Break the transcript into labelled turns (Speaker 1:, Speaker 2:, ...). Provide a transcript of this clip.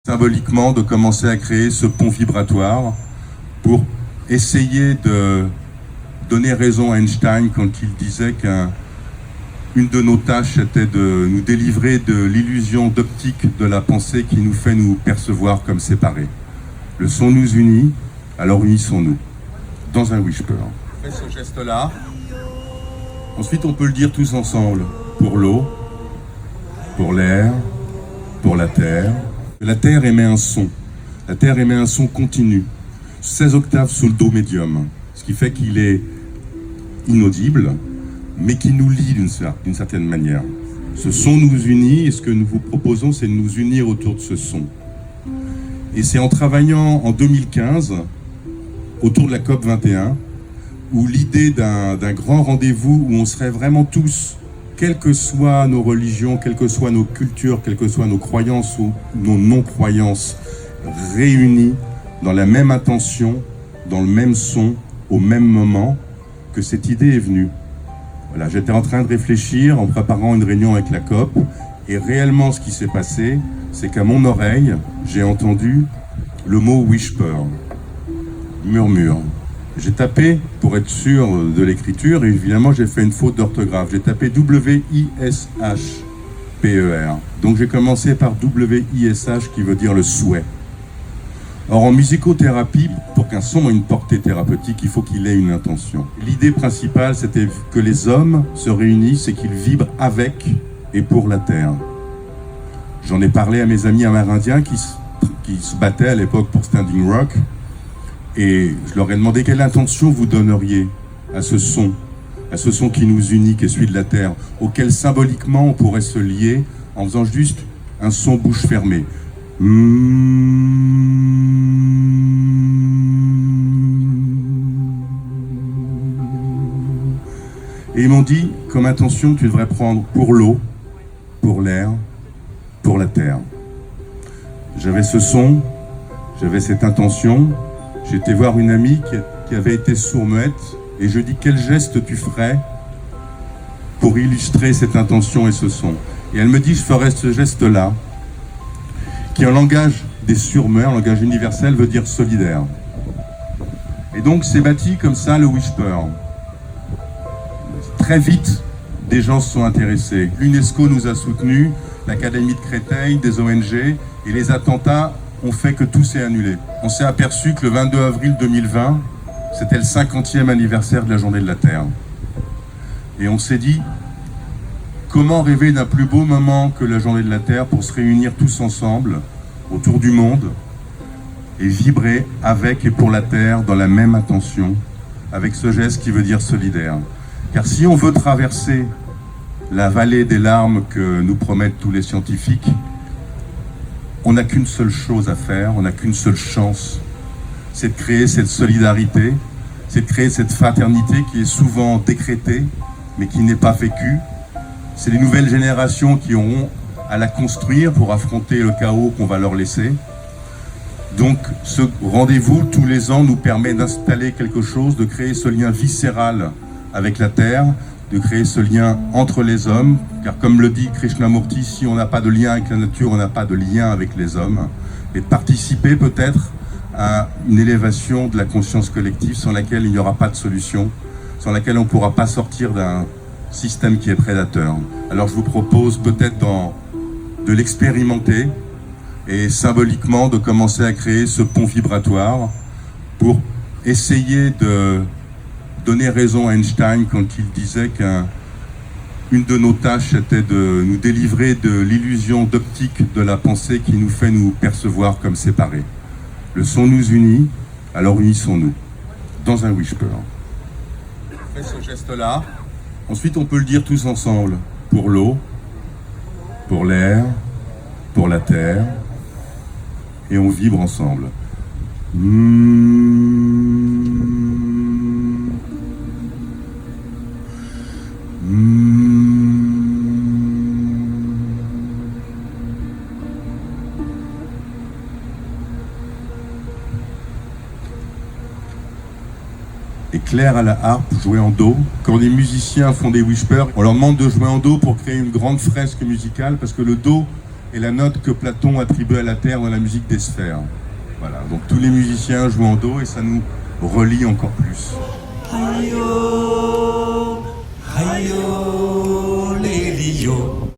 Speaker 1: symboliquement de commencer à créer ce pont vibratoire pour essayer de donner raison à Einstein quand il disait qu'une de nos tâches était de nous délivrer de l'illusion d'optique de la pensée qui nous fait nous percevoir comme séparés. Le son nous unit, alors unissons-nous dans un whisper. On fait ce geste-là. Ensuite, on peut le dire tous ensemble, pour l'eau, pour l'air, pour la terre. La terre émet un son. La terre émet un son continu, 16 octaves sous le do médium, ce qui fait qu'il est inaudible, mais qui nous lie d'une certaine manière. Ce son nous unit, et ce que nous vous proposons, c'est de nous unir autour de ce son. Et c'est en travaillant en 2015, autour de la COP 21, où l'idée d'un grand rendez-vous où on serait vraiment tous, quelles que soient nos religions, quelles que soient nos cultures, quelles que soient nos croyances ou nos non-croyances, réunis dans la même intention, dans le même son, au même moment, que cette idée est venue. Voilà, j'étais en train de réfléchir en préparant une réunion avec la COP, et réellement ce qui s'est passé, c'est qu'à mon oreille, j'ai entendu le mot whisper, murmure. J'ai tapé pour être sûr de l'écriture et évidemment j'ai fait une faute d'orthographe. J'ai tapé W-I-S-H-P-E-R. Donc j'ai commencé par W-I-S-H qui veut dire le souhait. Or en musicothérapie, pour qu'un son ait une portée thérapeutique, il faut qu'il ait une intention. L'idée principale, c'était que les hommes se réunissent et qu'ils vibrent avec et pour la terre. J'en ai parlé à mes amis amérindiens qui se battaient à l'époque pour Standing Rock. Et je leur ai demandé quelle intention vous donneriez à ce son qui nous unit, qui est celui de la terre, auquel symboliquement on pourrait se lier en faisant juste un son bouche fermée. Et ils m'ont dit, comme intention, tu devrais prendre pour l'eau, pour l'air, pour la terre. J'avais ce son, j'avais cette intention. J'ai été voir une amie qui avait été sourd-muette et je dis quel geste tu ferais pour illustrer cette intention et ce son. Et elle me dit je ferais ce geste-là qui en langage des sourds-muets, en langage universel, veut dire solidaire. Et donc c'est bâti comme ça le whisper. Très vite, des gens se sont intéressés. L'UNESCO nous a soutenus, l'Académie de Créteil, des ONG et les attentats ont fait que tout s'est annulé. On s'est aperçu que le 22 avril 2020, c'était le 50e anniversaire de la Journée de la Terre. Et on s'est dit, comment rêver d'un plus beau moment que la Journée de la Terre pour se réunir tous ensemble, autour du monde, et vibrer avec et pour la Terre dans la même intention, avec ce geste qui veut dire solidaire. Car si on veut traverser la vallée des larmes que nous promettent tous les scientifiques, on n'a qu'une seule chose à faire, on n'a qu'une seule chance, c'est de créer cette solidarité, c'est de créer cette fraternité qui est souvent décrétée, mais qui n'est pas vécue. C'est les nouvelles générations qui auront à la construire pour affronter le chaos qu'on va leur laisser. Donc ce rendez-vous, tous les ans, nous permet d'installer quelque chose, de créer ce lien viscéral avec la Terre, de créer ce lien entre les hommes, car comme le dit Krishnamurti, si on n'a pas de lien avec la nature, on n'a pas de lien avec les hommes, et de participer peut-être à une élévation de la conscience collective sans laquelle il n'y aura pas de solution, sans laquelle on ne pourra pas sortir d'un système qui est prédateur. Alors je vous propose peut-être de l'expérimenter et symboliquement de commencer à créer ce pont vibratoire pour essayer de donner raison à Einstein quand il disait qu'une de nos tâches était de nous délivrer de l'illusion d'optique de la pensée qui nous fait nous percevoir comme séparés. Le son nous unit, alors unissons-nous dans un whisper. On fait ce geste-là. Ensuite, on peut le dire tous ensemble, pour l'eau, pour l'air, pour la terre, et on vibre ensemble. Et Claire à la harpe jouait en do. Quand les musiciens font des whispers, on leur demande de jouer en do pour créer une grande fresque musicale parce que le do est la note que Platon attribuait à la Terre dans la musique des sphères. Voilà, donc tous les musiciens jouent en Do et ça nous relie encore plus.